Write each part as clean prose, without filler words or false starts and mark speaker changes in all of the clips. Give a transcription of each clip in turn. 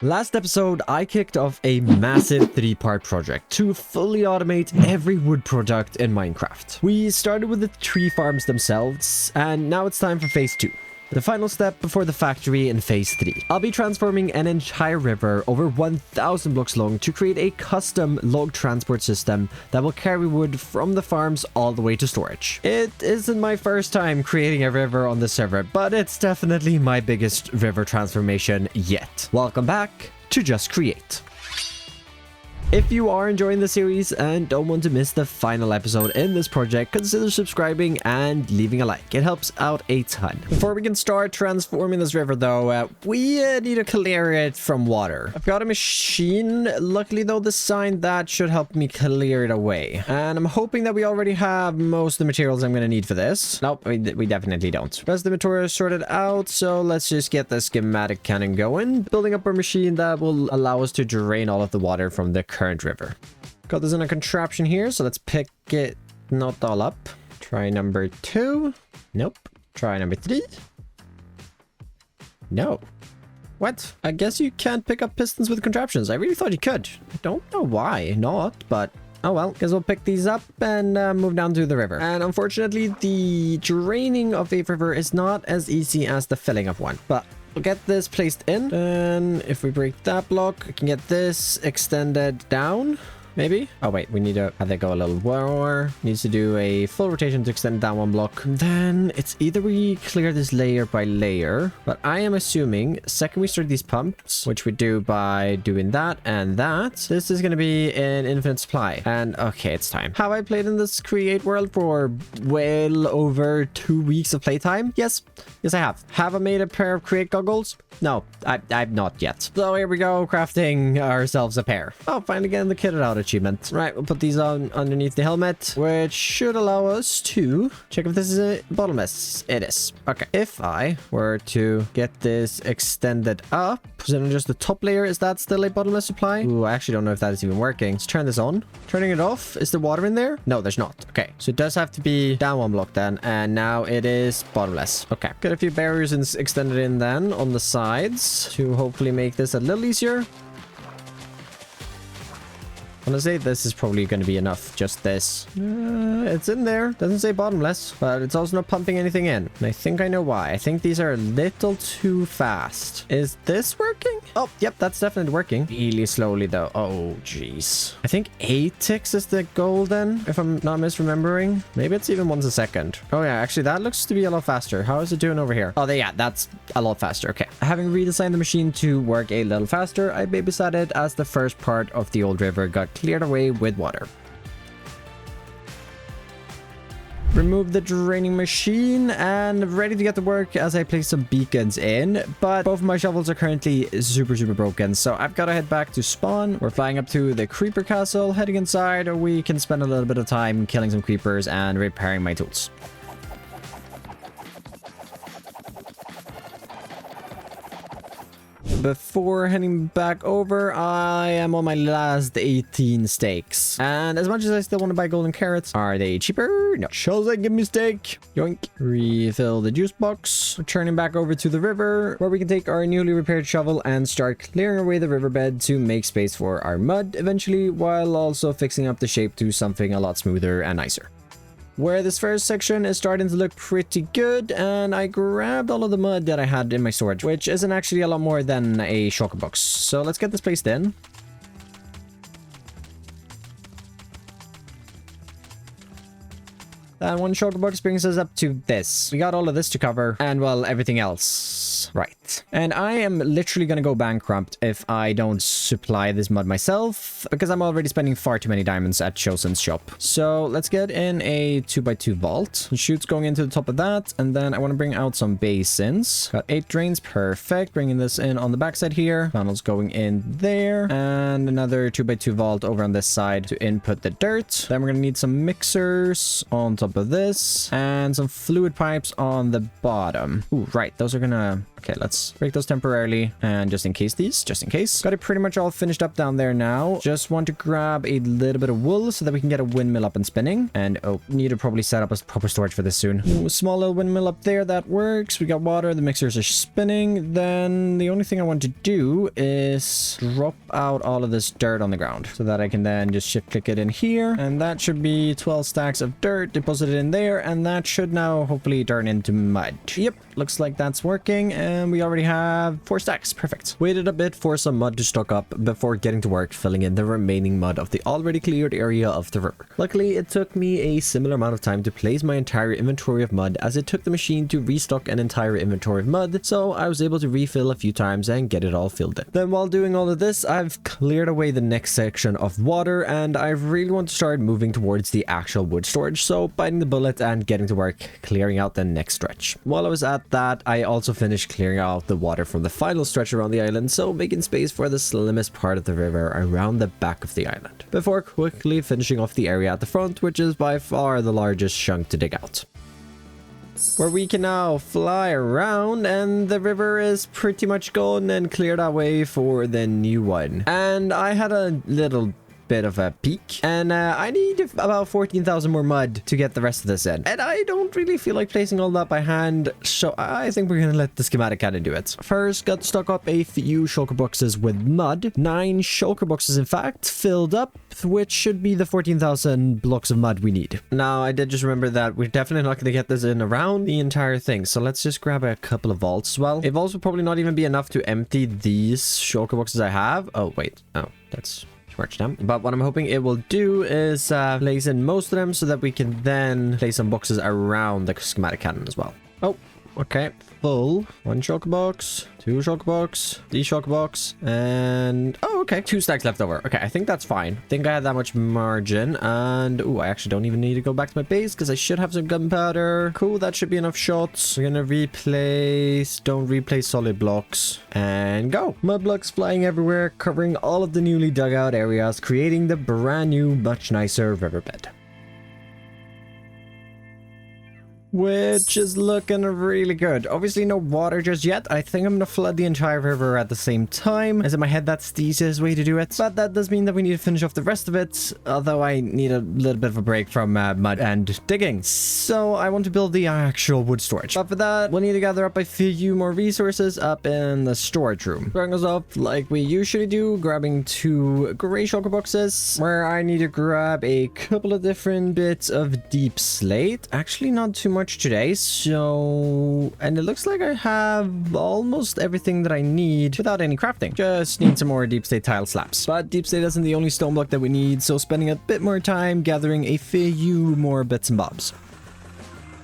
Speaker 1: Last episode, I kicked off a massive 3-part project to fully automate every wood product in Minecraft. We started with the tree farms themselves, and now it's time for phase 2. The final step before the factory in phase 3. I'll be transforming an entire river over 1,000 blocks long to create a custom log transport system that will carry wood from the farms all the way to storage. It isn't my first time creating a river on the server, but it's definitely my biggest river transformation yet. Welcome back to Just Create. If you are enjoying the series and don't want to miss the final episode in this project, consider subscribing and leaving a like. It helps out a ton. Before we can start transforming this river though, we need to clear it from water. I've got a machine, luckily though, designed that should help me clear it away. And I'm hoping that we already have most of the materials I'm going to need for this. Nope, we definitely don't. Rest of the inventory is sorted out, so let's just get the schematic cannon going. Building up a machine that will allow us to drain all of the water from the current river. Got this in a contraption here, so let's pick it not all up. Try number 2. Nope. Try number 3. No. What? I guess you can't pick up pistons with contraptions. I really thought you could. I don't know why not, but oh well. Guess we'll pick these up and move down to the river. And unfortunately, the draining of a river is not as easy as the filling of one, but we'll get this placed in. Then if we break that block, I can get this extended down. Maybe. Oh wait, we need to have that go a little more. Needs to do a full rotation to extend down one block. And then it's either we clear this layer by layer, but I am assuming second we start these pumps, which we do by doing that and that, this is going to be an infinite supply. And okay, it's time. Have I played in this create world for well over 2 weeks of playtime? Yes I have. Have I made a pair of create goggles? No, I've not yet. So here we go, crafting ourselves a pair. Oh, finally getting the kitted out achievement. Right, we'll put these on underneath the helmet, which should allow us to check if this is a bottomless. It is. Okay. If I were to get this extended up, is it on just the top layer? Is that still a bottomless supply? Ooh, I actually don't know if that is even working. Let's turn this on. Turning it off. Is there water in there? No, there's not. Okay. So it does have to be down one block then, and now it is bottomless. Okay. Got a few barriers extended in then on the sides to hopefully make this a little easier. Honestly, this is probably going to be enough. Just this. It's in there. Doesn't say bottomless, but it's also not pumping anything in. And I think I know why. I think these are a little too fast. Is this working? Oh, yep, that's definitely working. Really slowly, though. Oh, jeez. I think 8 ticks is the goal then, if I'm not misremembering. Maybe it's even once a second. Oh, yeah, actually, that looks to be a lot faster. How is it doing over here? Oh, yeah, that's a lot faster. Okay. Having redesigned the machine to work a little faster, I babysat it as the first part of the old river got cleared away with water. Remove the draining machine and ready to get to work as I place some beacons in, but both of my shovels are currently super broken, so I've got to head back to spawn. We're flying up to the creeper castle, heading inside, or we can spend a little bit of time killing some creepers and repairing my tools. Before heading back over, I am on my last 18 steaks. And as much as I still want to buy golden carrots, are they cheaper? No. Jose, give me steak. Yoink. Refill the juice box. Returning back over to the river, where we can take our newly repaired shovel and start clearing away the riverbed to make space for our mud eventually, while also fixing up the shape to something a lot smoother and nicer. Where this first section is starting to look pretty good, and I grabbed all of the mud that I had in my storage, which isn't actually a lot more than a shulker box. So let's get this placed in. And one shulker box brings us up to this. We got all of this to cover, and well, everything else. Right. And I am literally going to go bankrupt if I don't supply this mud myself, because I'm already spending far too many diamonds at Chosen's shop. So let's get in a 2x2 vault. The chute's going into the top of that, and then I want to bring out some basins. Got 8 drains, perfect. Bringing this in on the backside here. Funnels going in there, and another 2x2 vault over on this side to input the dirt. Then we're going to need some mixers on top of this, and some fluid pipes on the bottom. Ooh, right. Those are gonna Okay, let's break those temporarily. And just in case just in case. Got it pretty much all finished up down there now. Just want to grab a little bit of wool so that we can get a windmill up and spinning. And oh, need to probably set up a proper storage for this soon. Ooh, small little windmill up there. That works. We got water. The mixers are spinning. Then the only thing I want to do is drop out all of this dirt on the ground so that I can then just shift click it in here. And that should be 12 stacks of dirt deposited in there. And that should now hopefully turn into mud. Yep, looks like that's working. And we already have 4 stacks. Perfect. Waited a bit for some mud to stock up before getting to work filling in the remaining mud of the already cleared area of the river. Luckily, it took me a similar amount of time to place my entire inventory of mud as it took the machine to restock an entire inventory of mud, so I was able to refill a few times and get it all filled in. Then while doing all of this, I've cleared away the next section of water and I really want to start moving towards the actual wood storage, so biting the bullet and getting to work clearing out the next stretch. While I was at that, I also finished clearing out the water from the final stretch around the island, so making space for the slimmest part of the river around the back of the island, before quickly finishing off the area at the front, which is by far the largest chunk to dig out, where we can now fly around, and the river is pretty much gone and cleared away for the new one. And I had a little bit of a peak, and I need about 14,000 more mud to get the rest of this in, and I don't really feel like placing all that by hand, so I think we're gonna let the schematic kind of do it. First, got stuck up a few shulker boxes with mud. 9 shulker boxes in fact filled up, which should be the 14,000 blocks of mud we need. Now I did just remember that we're definitely not going to get this in around the entire thing, so let's just grab a couple of vaults as well. It vaults will probably not even be enough to empty these shulker boxes I have. Oh wait, oh, that's them. But what I'm hoping it will do is place in most of them so that we can then place some boxes around the schematic cannon as well. Oh, okay. Full. 1 shulker box, 2 shulker box, 3 shulker box, and oh, okay. 2 stacks left over. Okay, I think that's fine. I think I had that much margin, and oh, I actually don't even need to go back to my base because I should have some gunpowder. Cool, that should be enough shots. We're gonna don't replace solid blocks, and go. Mud blocks flying everywhere, covering all of the newly dug out areas, creating the brand new, much nicer riverbed, which is looking really good. Obviously no water just yet. I think I'm gonna flood the entire river at the same time, as in my head that's the easiest way to do it, but that does mean that we need to finish off the rest of it, although I need a little bit of a break from mud and digging, so I want to build the actual wood storage. But for that, we'll need to gather up a few more resources up in the storage room. Starting us off like we usually do, grabbing 2 gray shulker boxes, where I need to grab a couple of different bits of deep slate. Actually not too much today, so, and it looks like I have almost everything that I need without any crafting. Just need some more deep slate tile slabs, but deep slate isn't the only stone block that we need, so spending a bit more time gathering a few more bits and bobs.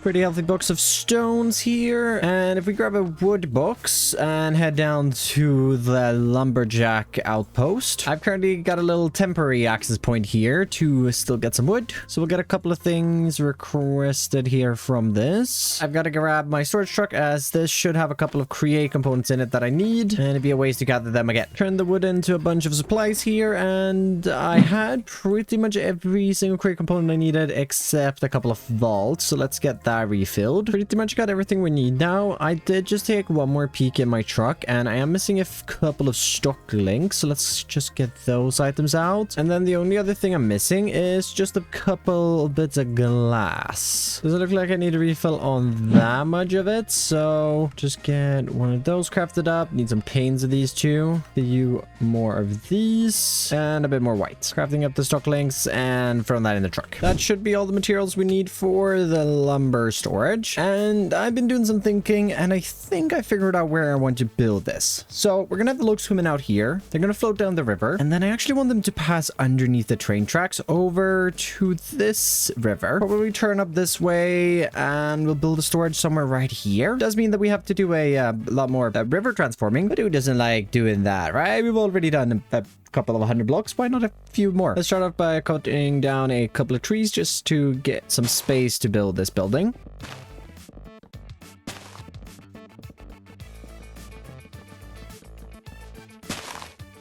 Speaker 1: Pretty healthy box of stones here, and if we grab a wood box and head down to the lumberjack outpost, I've currently got a little temporary access point here to still get some wood, so we'll get a couple of things requested here from this. I've got to grab my storage truck, as this should have a couple of create components in it that I need, and it'd be a ways to gather them again. Turn the wood into a bunch of supplies here, and I had pretty much every single create component I needed except a couple of vaults, so let's get that refilled. Pretty much got everything we need now. I did just take one more peek in my truck, and I am missing a couple of stock links, so let's just get those items out. And then the only other thing I'm missing is just a couple bits of glass. Doesn't look like I need to refill on that much of it, so just get one of those crafted up. Need some panes of these too. A few more of these, and a bit more white. Crafting up the stock links and throwing that in the truck. That should be all the materials we need for the lumber storage, and I've been doing some thinking, and I think I figured out where I want to build this. So we're gonna have the logs swimming out here. They're gonna float down the river, and then I actually want them to pass underneath the train tracks over to this river. Probably turn up this way, and we'll build a storage somewhere right here. Does mean that we have to do a lot more river transforming, but who doesn't like doing that, right? We've already done a couple of 100 blocks. Why not a few more? Let's start off by cutting down a couple of trees just to get some space to build this building.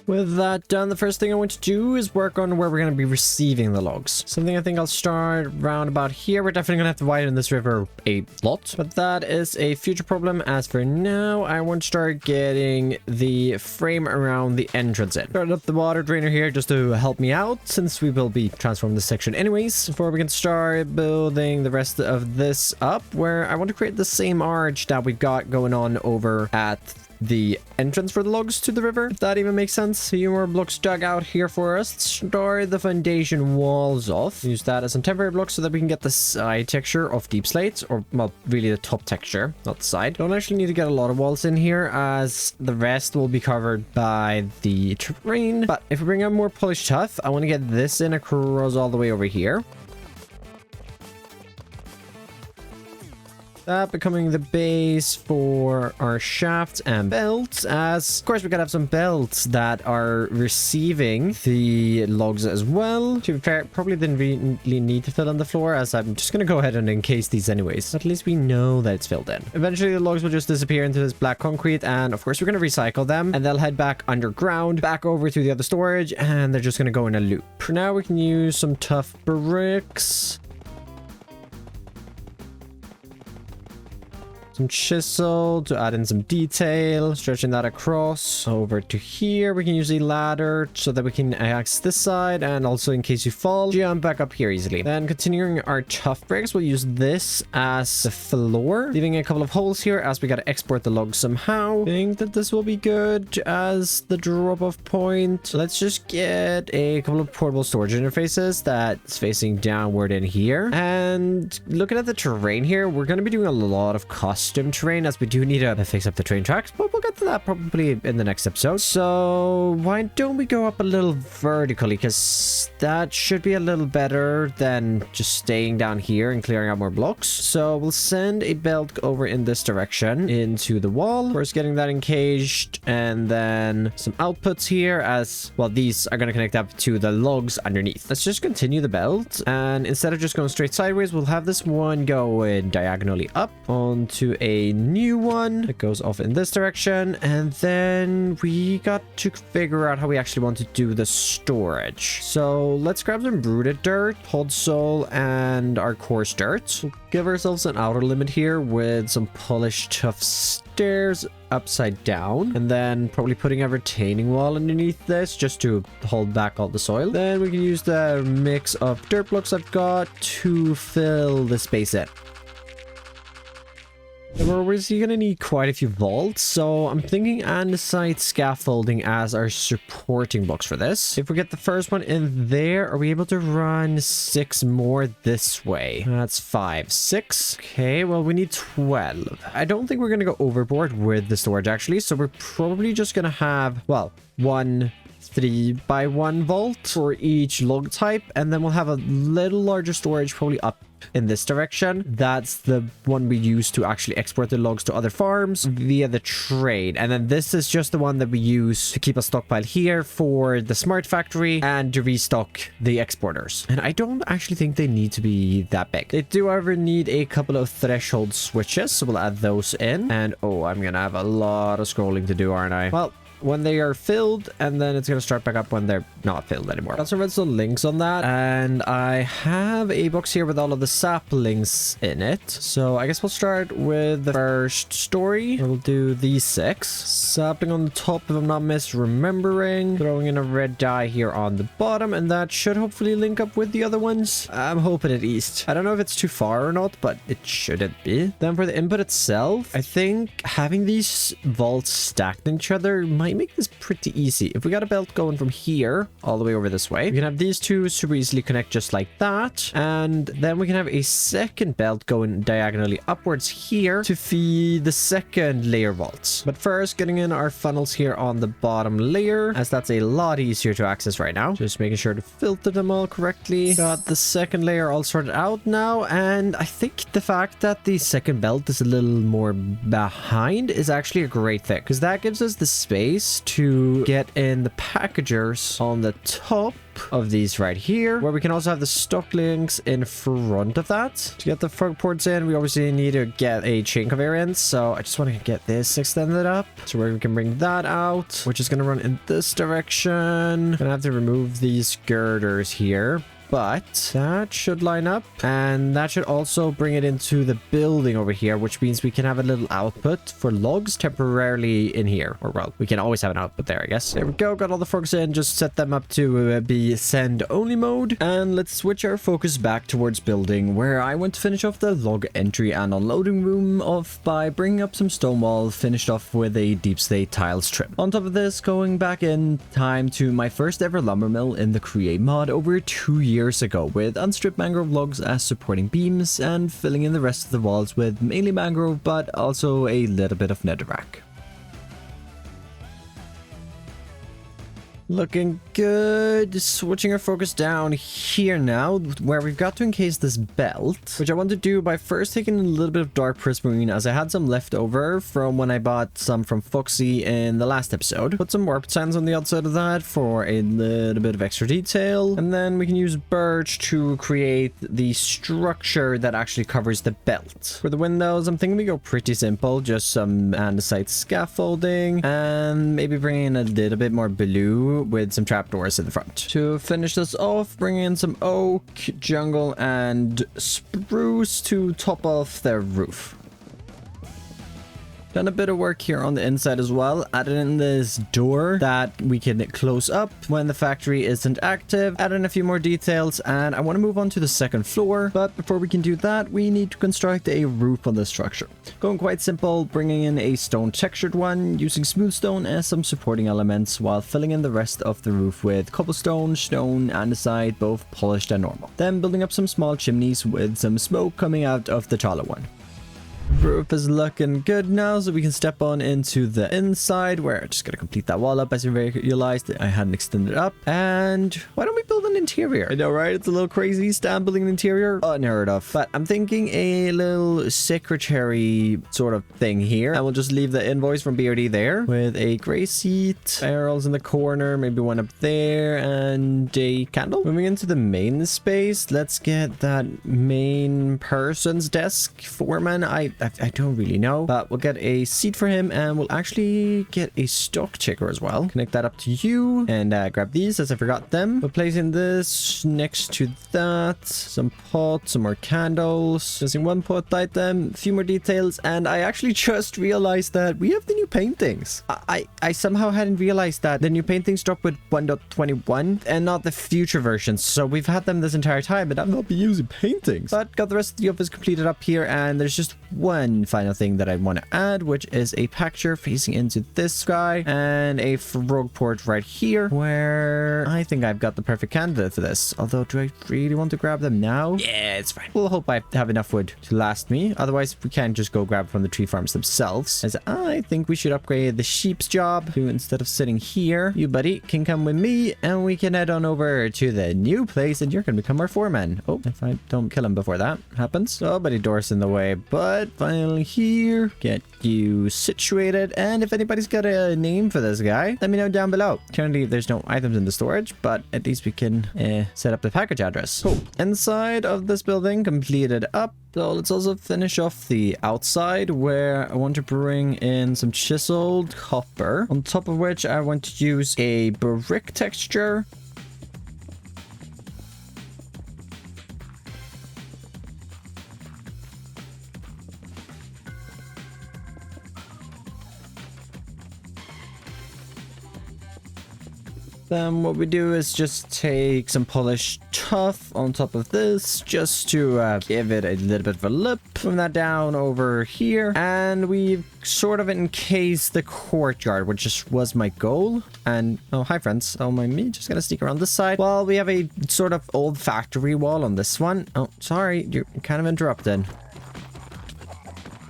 Speaker 1: With that done, the first thing I want to do is work on where we're going to be receiving the logs. Something I think I'll start around about here. We're definitely going to have to widen this river a lot, but that is a future problem. As for now, I want to start getting the frame around the entrance in. Start up the water drainer here just to help me out, since we will be transforming this section anyways, before we can start building the rest of this up, where I want to create the same arch that we've got going on over at the entrance for the logs to the river, if that even makes sense. A few more blocks dug out here for us. Start the foundation walls off. Use that as some temporary blocks so that we can get the side texture of deep slates, or well, really the top texture, not the side. Don't actually need to get a lot of walls in here, as the rest will be covered by the terrain. But if we bring up more polished tuff, I want to get this in across all the way over here. That becoming the base for our shafts and belts, as of course we gotta have some belts that are receiving the logs as well. To be fair, probably didn't really need to fill in the floor, as I'm just gonna go ahead and encase these anyways. At least we know that it's filled in. Eventually the logs will just disappear into this black concrete, and of course we're gonna recycle them, and they'll head back underground, back over to the other storage, and they're just gonna go in a loop. For now we can use some tough bricks, some chisel to add in some detail, stretching that across over to here. We can use a ladder so that we can access this side, and also in case you fall, jump back up here easily. Then continuing our tough bricks, we'll use this as the floor, leaving a couple of holes here as we got to export the logs somehow. I think that this will be good as the drop-off point. Let's just get a couple of portable storage interfaces that's facing downward in here. And looking at the terrain here, we're going to be doing a lot of custom terrain, as we do need to fix up the train tracks, but we'll get to that probably in the next episode. So why don't we go up a little vertically, because that should be a little better than just staying down here and clearing out more blocks. So we'll send a belt over in this direction into the wall. First getting that encaged, and then some outputs here, as well these are going to connect up to the logs underneath. Let's just continue the belt, and instead of just going straight sideways, we'll have this one going diagonally up onto a new one that goes off in this direction. And then we got to figure out how we actually want to do the storage. So let's grab some rooted dirt, pod soul, and our coarse dirt. We'll give ourselves an outer limit here with some polished tough stairs upside down, and then probably putting a retaining wall underneath this just to hold back all the soil. Then we can use the mix of dirt blocks I've got to fill the space in. And we're obviously going to need quite a few vaults, so I'm thinking andesite scaffolding as our supporting blocks for this. If we get the first one in there, are we able to run 6 more this way? That's 5, 6. Okay, well, we need 12. I don't think we're going to go overboard with the storage, actually, so we're probably just going to have, well, 1 3x1 vault for each log type, and then we'll have a little larger storage probably up in this direction. That's the one we use to actually export the logs to other farms via the trade, and then this is just the one that we use to keep a stockpile here for the smart factory and to restock the exporters. And I don't actually think they need to be that big. They do however need a couple of threshold switches, so we'll add those in. And oh, I'm gonna have a lot of scrolling to do, aren't I? Well, when they are filled, and then it's going to start back up when they're not filled anymore. Got some redstone links on that, and I have a box here with all of the saplings in it. So I guess we'll start with the first story. We'll do these 6. Sapling on the top, if I'm not misremembering. Throwing in a red dye here on the bottom, and that should hopefully link up with the other ones. I'm hoping at least. I don't know if it's too far or not, but it shouldn't be. Then for the input itself, I think having these vaults stacked in each other might make this pretty easy. If we got a belt going from here all the way over this way, we can have these two super easily connect just like that, and then we can have a second belt going diagonally upwards here to feed the second layer vaults. But first, getting in our funnels here on the bottom layer, as that's a lot easier to access right now. Just making sure to filter them all correctly. Got the second layer all sorted out now, and I think the fact that the second belt is a little more behind is actually a great thing, because that gives us the space space to get in the packagers on the top of these right here, where we can also have the stock links in front of that. To get the front ports in, we obviously need to get a chain conveyor in, so I just want to get this extended up to where we can bring that out, which is going to run in this direction. Gonna have to remove these girders here, but that should line up, and that should also bring it into the building over here, which means we can have a little output for logs temporarily in here. Or, well, we can always have an output there, I guess. There we go. Got all the forks in. Just set them up to be send only mode, and let's switch our focus back towards building, where I want to finish off the log entry and unloading room off by bringing up some stone wall, finished off with a deep slate tiles trim. On top of this, going back in time to my first ever lumber mill in the create mod over 2 years ago, with unstripped mangrove logs as supporting beams and filling in the rest of the walls with mainly mangrove, but also a little bit of netherrack. Looking good. Switching our focus down here now, where we've got to encase this belt, which I want to do by first taking a little bit of dark prismarine, as I had some left over from when I bought some from Foxy in the last episode. Put some warp sands on the outside of that for a little bit of extra detail, and then we can use birch to create the structure that actually covers the belt. For the windows, I'm thinking we go pretty simple, just some andesite scaffolding, and maybe bring in a little bit more blue with some trapdoors in the front. To finish this off, bring in some oak, jungle, and spruce to top off their roof. Done a bit of work here on the inside as well. Added in this door that we can close up when the factory isn't active. Add in a few more details, and I want to move on to the second floor. But before we can do that, we need to construct a roof on the structure. Going quite simple, bringing in a stone textured one, using smooth stone as some supporting elements, while filling in the rest of the roof with cobblestone, stone, andesite, both polished and normal. Then building up some small chimneys with some smoke coming out of the taller one. Roof is looking good now, so we can step on into the inside, where I'm just gonna complete that wall up, as you realized I hadn't extended up. And why don't we build an interior? I know, right? It's a little crazy. Stan building an interior, unheard of. But I'm thinking a little secretary sort of thing here, and we'll just leave the invoice from BRD there with a gray seat, barrels in the corner, maybe one up there, and a candle. Moving into the main space, let's get that main person's desk. Foreman, I don't really know, but we'll get a seat for him, and we'll actually get a stock checker as well. Connect that up to you, and grab these as I forgot them. We're placing this next to that. Some pots, some more candles. Using one pot item, a few more details, and I actually just realized that we have the new paintings. I somehow hadn't realized that the new paintings drop with 1.21 and not the future versions, so we've had them this entire time, but I've not been using paintings. But got the rest of the office completed up here, and there's just one final thing that I want to add, which is a pacture facing into this guy and a frog port right here, where I think I've got the perfect candidate for this. Although, do I really want to grab them now? Yeah, it's fine. We'll hope I have enough wood to last me. Otherwise, we can just go grab from the tree farms themselves. As I think we should upgrade the sheep's job to, instead of sitting here, you buddy can come with me, and we can head on over to the new place, and you're gonna become our foreman. Oh, if I don't kill him before that happens. Oh, buddy, door's in the way, but finally here, get you situated, and if anybody's got a name for this guy, let me know down below. Currently there's no items in the storage, but at least we can set up the package address. Cool. Inside of this building completed up. So let's also finish off the outside, where I want to bring in some chiseled copper, on top of which I want to use a brick texture. Then what we do is just take some polished tuff on top of this, just to give it a little bit of a lip. Move that down over here, and we've sort of encased the courtyard, which just was my goal. And oh, hi friends. Oh, my me just gonna sneak around this side. Well, we have a sort of old factory wall on this one. Oh, sorry, you're kind of interrupted.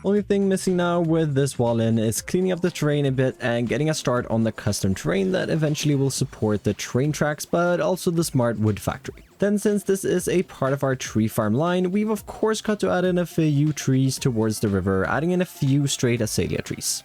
Speaker 1: Only thing missing now with this wall in is cleaning up the terrain a bit and getting a start on the custom terrain that eventually will support the train tracks, but also the smart wood factory. Then, since this is a part of our tree farm line, we've of course got to add in a few trees towards the river, adding in a few straight azalea trees.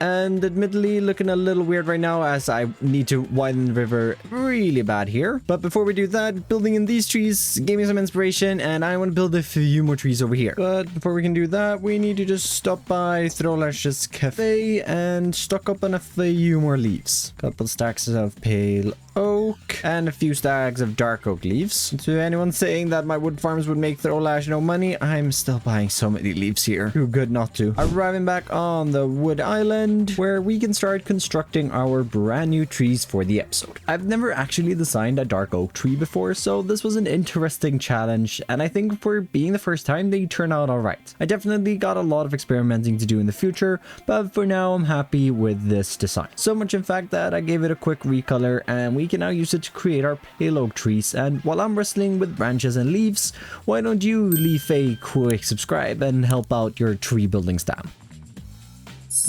Speaker 1: And admittedly, looking a little weird right now as I need to widen the river really bad here. But before we do that, building in these trees gave me some inspiration, and I want to build a few more trees over here. But before we can do that, we need to just stop by Throlash's Cafe and stock up on a few more leaves. Couple stacks of pale oak and a few stacks of dark oak leaves. To anyone saying that my wood farms would make Throlash no money, I'm still buying so many leaves here. Too good not to. Arriving back on the wood island where we can start constructing our brand new trees for the episode. I've never actually designed a dark oak tree before, so this was an interesting challenge, and I think for being the first time, they turn out alright. I definitely got a lot of experimenting to do in the future, but for now I'm happy with this design. So much in fact that I gave it a quick recolor, and we can now use it to create our pale oak trees. And while I'm wrestling with branches and leaves, why don't you leave a quick subscribe and help out your tree building stam?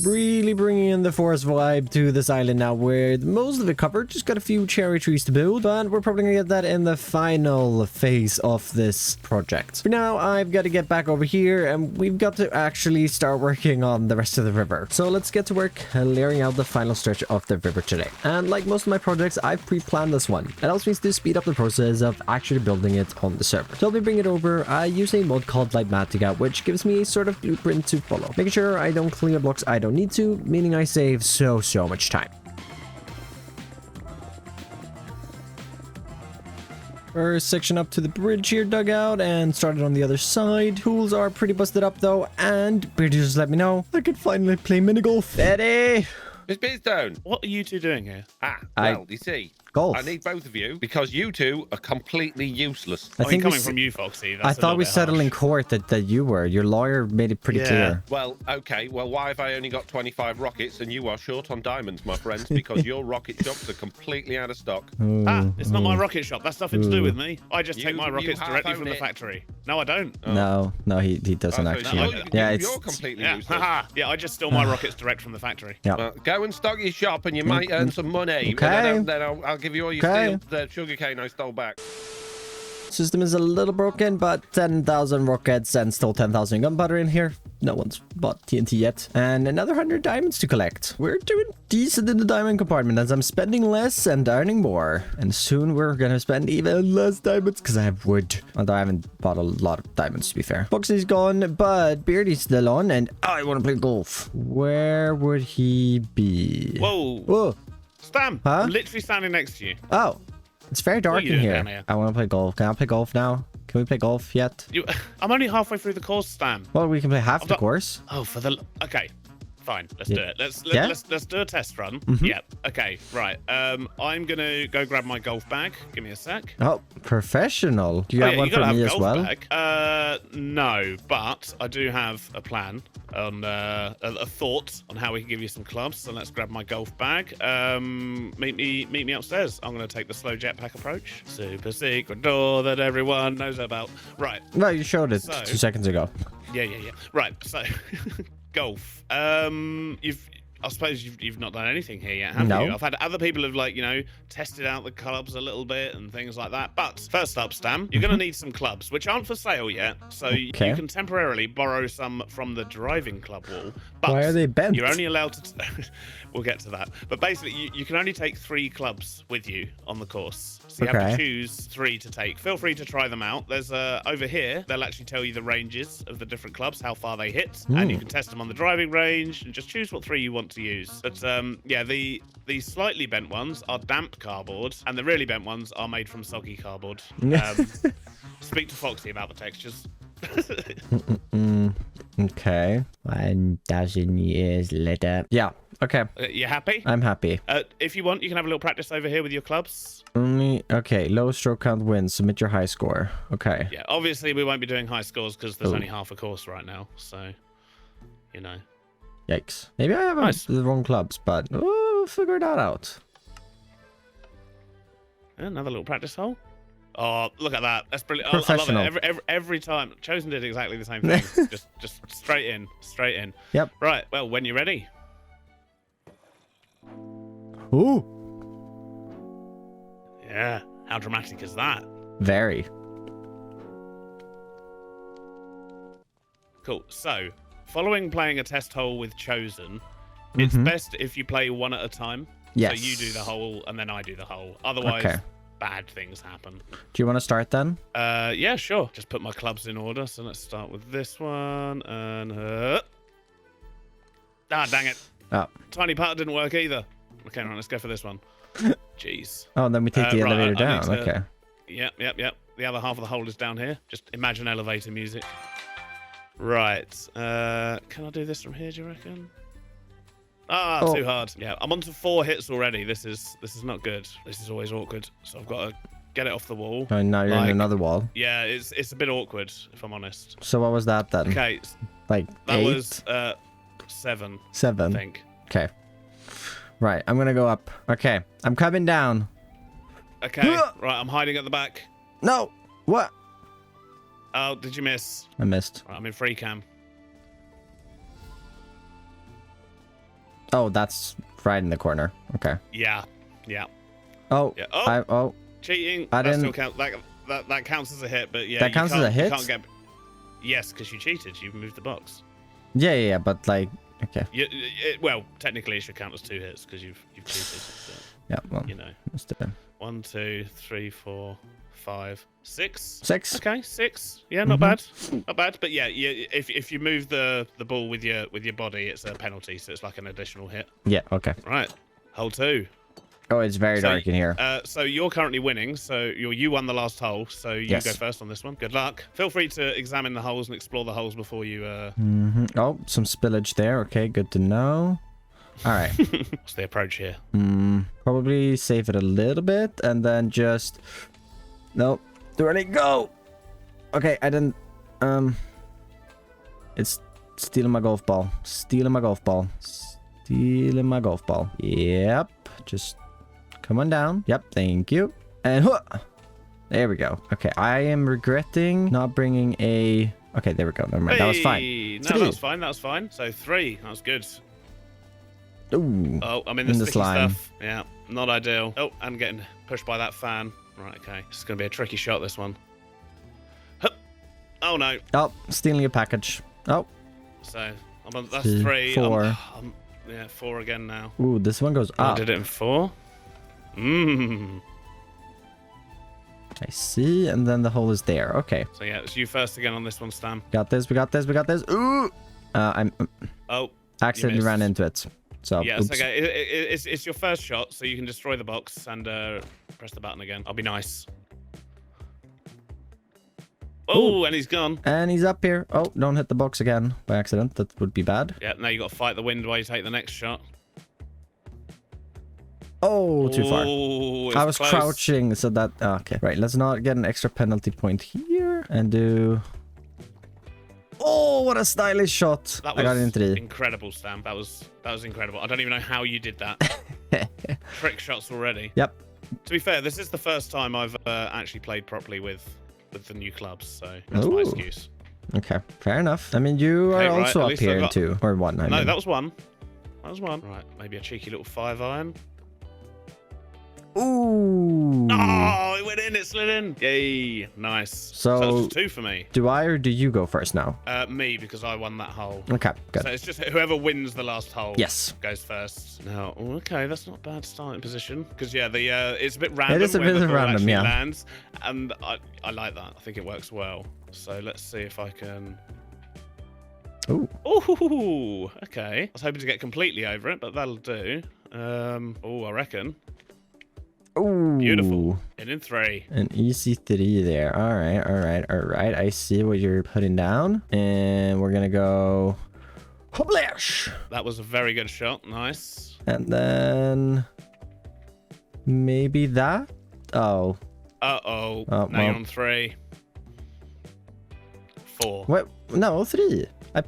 Speaker 1: Really bringing in the forest vibe to this island now, where most of it covered. Just got a few cherry trees to build, but we're probably gonna get that in the final phase of this project. For now, I've got to get back over here, and we've got to actually start working on the rest of the river. So let's get to work layering out the final stretch of the river today. And like most of my projects, I've pre-planned this one. It helps me to speed up the process of actually building it on the server. To help me bring it over, I use a mod called Lighmatica, which gives me a sort of blueprint to follow, making sure I don't clear blocks I don't need to, meaning I save so much time. First section up to the bridge here dug out and started on the other side. Tools are pretty busted up though, and Beardy just let me know I can finally play minigolf. Betty!
Speaker 2: Miss Beardstone,
Speaker 3: What are you two doing here?
Speaker 2: you see,
Speaker 1: Golf.
Speaker 2: I need both of you because you two are completely useless.
Speaker 1: I think
Speaker 3: coming from you, Foxy.
Speaker 1: I thought we settled in court that you were. Your lawyer made it pretty clear.
Speaker 2: Well, okay. Well, why have I only got 25 rockets and you are short on diamonds, my friends? Because your rocket shops are completely out of stock.
Speaker 3: It's not my rocket shop. That's nothing to do with me. I just take my rockets directly from the factory. No, I don't.
Speaker 1: No, he doesn't actually.
Speaker 2: You're completely useless.
Speaker 3: Yeah, I just steal my rockets direct from the factory.
Speaker 1: Yeah.
Speaker 2: Well, go and stock your shop and you might earn some money.
Speaker 1: Okay.
Speaker 2: Then I'll give you all your the sugarcane I stole back.
Speaker 1: System is a little broken, but 10,000 rockets and still 10,000 gunpowder in here. No one's bought TNT yet. And another 100 diamonds to collect. We're doing decent in the diamond compartment as I'm spending less and earning more. And soon we're gonna spend even less diamonds because I have wood. Although I haven't bought a lot of diamonds, to be fair. Foxy's gone, but Beardy's still on, and I want to play golf. Where would he be?
Speaker 3: Whoa.
Speaker 1: Whoa.
Speaker 3: Stam,
Speaker 1: Huh?
Speaker 3: I'm literally standing next to you.
Speaker 1: Oh. It's very dark in
Speaker 3: doing
Speaker 1: here.
Speaker 3: down here?
Speaker 1: I want to play golf. Can I play golf now? Can we play golf yet?
Speaker 3: I'm only halfway through the course, Stam.
Speaker 1: Well, we can play half the course.
Speaker 3: Oh, okay. Fine, let's do it. Let's do a test run. Yeah. Okay. Right. I'm gonna go grab my golf bag. Give me a sec.
Speaker 1: Oh, professional. Do you have one
Speaker 3: you gotta
Speaker 1: for me
Speaker 3: have
Speaker 1: as
Speaker 3: golf
Speaker 1: well?
Speaker 3: Bag. No, but I do have a plan on a thought on how we can give you some clubs. So let's grab my golf bag. Meet me upstairs. I'm gonna take the slow jetpack approach. Super secret door that everyone knows about. Right.
Speaker 1: Well, you showed it 2 seconds ago.
Speaker 3: Yeah. Right. So. Golf. I suppose you've not done anything here yet, have you? I've had other people have tested out the clubs a little bit and things like that. But first up, Stam, you're going to need some clubs, which aren't for sale yet. So you can temporarily borrow some from the driving club wall. But
Speaker 1: why are they bent?
Speaker 3: You're only allowed to... We'll get to that. But basically, you can only take 3 clubs with you on the course. So you have to choose 3 to take. Feel free to try them out. There's over here, they'll actually tell you the ranges of the different clubs, how far they hit. And you can test them on the driving range and just choose what 3 you want to use. But yeah, the slightly bent ones are damp cardboard, and the really bent ones are made from soggy cardboard. Speak to Foxy about the textures.
Speaker 1: Okay. 1,000 years later. Yeah. Okay.
Speaker 3: You happy?
Speaker 1: I'm happy.
Speaker 3: If you want, you can have a little practice over here with your clubs.
Speaker 1: Okay. Low stroke count wins. Submit your high score. Okay.
Speaker 3: Yeah. Obviously, we won't be doing high scores because there's only half a course right now. So, you know.
Speaker 1: Yikes. Maybe I have the wrong clubs, but we'll figure that out.
Speaker 3: Another little practice hole. Oh, look at that. That's brilliant.
Speaker 1: Professional.
Speaker 3: I love it. Every time. Chosen did exactly the same thing. just straight in.
Speaker 1: Yep.
Speaker 3: Right. Well, when you're ready.
Speaker 1: Ooh.
Speaker 3: Yeah. How dramatic is that?
Speaker 1: Very.
Speaker 3: Cool. So, following playing a test hole with Chosen, It's best if you play one at a time.
Speaker 1: Yes.
Speaker 3: So you do the hole and then I do the hole. Otherwise, bad things happen.
Speaker 1: Do you want to start then?
Speaker 3: Yeah, sure. Just put my clubs in order. So let's start with this one. And dang it.
Speaker 1: Oh.
Speaker 3: Tiny part didn't work either. Okay, right, let's go for this one. Jeez.
Speaker 1: Oh, then we take the elevator
Speaker 3: I
Speaker 1: down. Okay.
Speaker 3: Yep. The other half of the hole is down here. Just imagine elevator music. Right. Can I do this from here, do you reckon? Too hard. Yeah, I'm on to 4 hits already. This is not good. This is always awkward. So I've got to get it off the wall.
Speaker 1: Oh, now you're in another wall.
Speaker 3: Yeah, it's a bit awkward, if I'm honest.
Speaker 1: So what was that then?
Speaker 3: Okay.
Speaker 1: Like
Speaker 3: that
Speaker 1: 8?
Speaker 3: was 7.
Speaker 1: 7.
Speaker 3: I think.
Speaker 1: Okay. Right, I'm gonna go up. Okay, I'm coming down.
Speaker 3: Okay, right, I'm hiding at the back.
Speaker 1: No! What?
Speaker 3: Oh, did you miss?
Speaker 1: I missed.
Speaker 3: Right, I'm in free cam.
Speaker 1: Oh, that's right in the corner. Okay.
Speaker 3: Yeah.
Speaker 1: Oh,
Speaker 3: Yeah. Oh,
Speaker 1: oh,
Speaker 3: cheating.
Speaker 1: I
Speaker 3: That
Speaker 1: didn't...
Speaker 3: still count. That counts as a hit, but yeah.
Speaker 1: That counts as a hit?
Speaker 3: You can't get... Yes, because you cheated. You moved the box.
Speaker 1: Yeah, but like, okay.
Speaker 3: Well, technically it should count as 2 hits because you've cheated. But,
Speaker 1: Yeah, well,
Speaker 3: you know.
Speaker 1: must have been.
Speaker 3: 1, 2, 3, 4, 5, 6.
Speaker 1: 6.
Speaker 3: Okay, 6. Yeah, not bad. Not bad. But yeah, if you move the ball with your body, it's a penalty, so it's like an additional hit.
Speaker 1: Yeah, okay.
Speaker 3: Right. Hole 2.
Speaker 1: Oh, it's very dark in here.
Speaker 3: So you're currently winning. So you won the last hole. So you go first on this one. Good luck. Feel free to examine the holes and explore the holes before you.
Speaker 1: Oh, some spillage there. Okay, good to know. All right.
Speaker 3: What's the approach here?
Speaker 1: Probably save it a little bit and then just. Nope. Ready, go. Okay, I didn't. It's stealing my golf ball. Stealing my golf ball. Stealing my golf ball. Yep. Just. Come on down. Yep, thank you. And there we go. Okay, I am regretting not bringing a... Okay, there we go. Never mind. That was fine.
Speaker 3: No, that was fine. That was fine. So 3. That was good.
Speaker 1: Ooh.
Speaker 3: Oh, I'm in the sticky stuff. Yeah, not ideal. Oh, I'm getting pushed by that fan. Right, okay. This is going to be a tricky shot, this one. Hup. Oh, no.
Speaker 1: Oh, stealing a package. Oh.
Speaker 3: So, that's 3.
Speaker 1: 4.
Speaker 3: Yeah, 4 again now.
Speaker 1: Ooh, this one goes up.
Speaker 3: I did it in 4. I
Speaker 1: see, and then the hole is there. Okay.
Speaker 3: So yeah, it's you first again on this one, Stam.
Speaker 1: Got this. We got this. Ooh. I'm.
Speaker 3: Oh.
Speaker 1: Accidentally ran into it. So.
Speaker 3: Yeah, it's okay. It's your first shot, so you can destroy the box and press the button again. I'll be nice. Oh, and he's gone.
Speaker 1: And he's up here. Oh, don't hit the box again by accident. That would be bad.
Speaker 3: Yeah, now you got to fight the wind while you take the next shot.
Speaker 1: Oh, too far. I was
Speaker 3: close.
Speaker 1: crouching, so that... Okay, right. Let's not get an extra penalty point here and do... Oh, what a stylish shot.
Speaker 3: I got it in 3. Incredible, Stam. That was incredible. I don't even know how you did that. Trick shots already.
Speaker 1: Yep.
Speaker 3: To be fair, this is the first time I've actually played properly with the new clubs, so that's my excuse.
Speaker 1: Okay, fair enough. I mean, you are also up here in 2 or 1.
Speaker 3: No, that was 1. That was 1. Right, maybe a cheeky little 5-iron.
Speaker 1: Ooh.
Speaker 3: Oh, it went in. It slid in. Yay. Nice. So that was 2 for me.
Speaker 1: Do I or do you go first now?
Speaker 3: Me, because I won that hole.
Speaker 1: Okay, good.
Speaker 3: So it's just whoever wins the last hole goes first. Now, okay, that's not a bad starting position. Because, yeah, it's a bit random.
Speaker 1: It is a bit random, yeah.
Speaker 3: Lands, and I like that. I think it works well. So let's see if I can... Ooh, okay. I was hoping to get completely over it, but that'll do. I reckon.
Speaker 1: Ooh.
Speaker 3: Beautiful. In 3.
Speaker 1: An easy 3 there. All right. I see what you're putting down. And we're going to go... Hoplash!
Speaker 3: That was a very good shot. Nice.
Speaker 1: And then... Maybe that? Oh.
Speaker 3: Uh-oh. Now you're on 3. 4.
Speaker 1: What? No, 3. I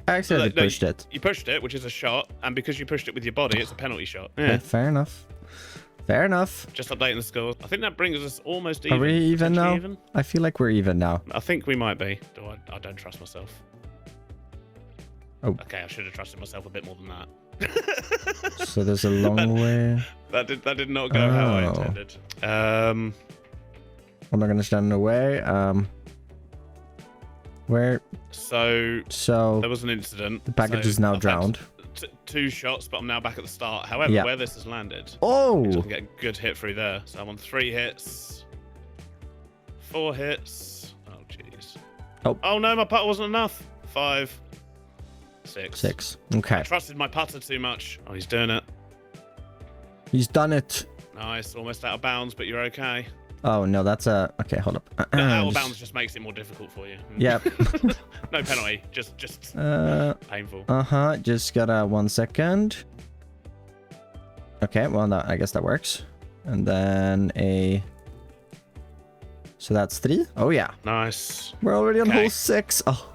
Speaker 1: accidentally pushed it.
Speaker 3: You pushed it, which is a shot. And because you pushed it with your body, it's a penalty shot. Yeah.
Speaker 1: Okay, fair enough. Fair enough.
Speaker 3: Just updating the scores. I think that brings us almost even.
Speaker 1: Are we even now?
Speaker 3: Even?
Speaker 1: I feel like we're even now.
Speaker 3: I think we might be. I don't trust myself.
Speaker 1: Oh.
Speaker 3: Okay, I should have trusted myself a bit more than that.
Speaker 1: So there's a long way.
Speaker 3: That did not go how I intended.
Speaker 1: I'm not gonna stand in the way. Where?
Speaker 3: So
Speaker 1: there
Speaker 3: was an incident.
Speaker 1: The package is now drowned.
Speaker 3: 2 shots, but I'm now back at the start. However, where this has landed,
Speaker 1: Oh!
Speaker 3: I can get a good hit through there. So I'm on 3 hits, 4 hits. Oh, jeez. Oh, no, my putter wasn't enough. 5, 6.
Speaker 1: 6. Okay.
Speaker 3: I trusted my putter too much. Oh, he's doing it.
Speaker 1: He's done it.
Speaker 3: Nice. Almost out of bounds, but you're okay.
Speaker 1: Oh, no, that's a... Okay, hold up.
Speaker 3: Out of bounds just makes it more difficult for you.
Speaker 1: Yep.
Speaker 3: No penalty. Just painful.
Speaker 1: Just got 1 second. Okay, well, I guess that works. And then a... So that's 3? Oh, yeah.
Speaker 3: Nice.
Speaker 1: We're already on hole 6. Oh.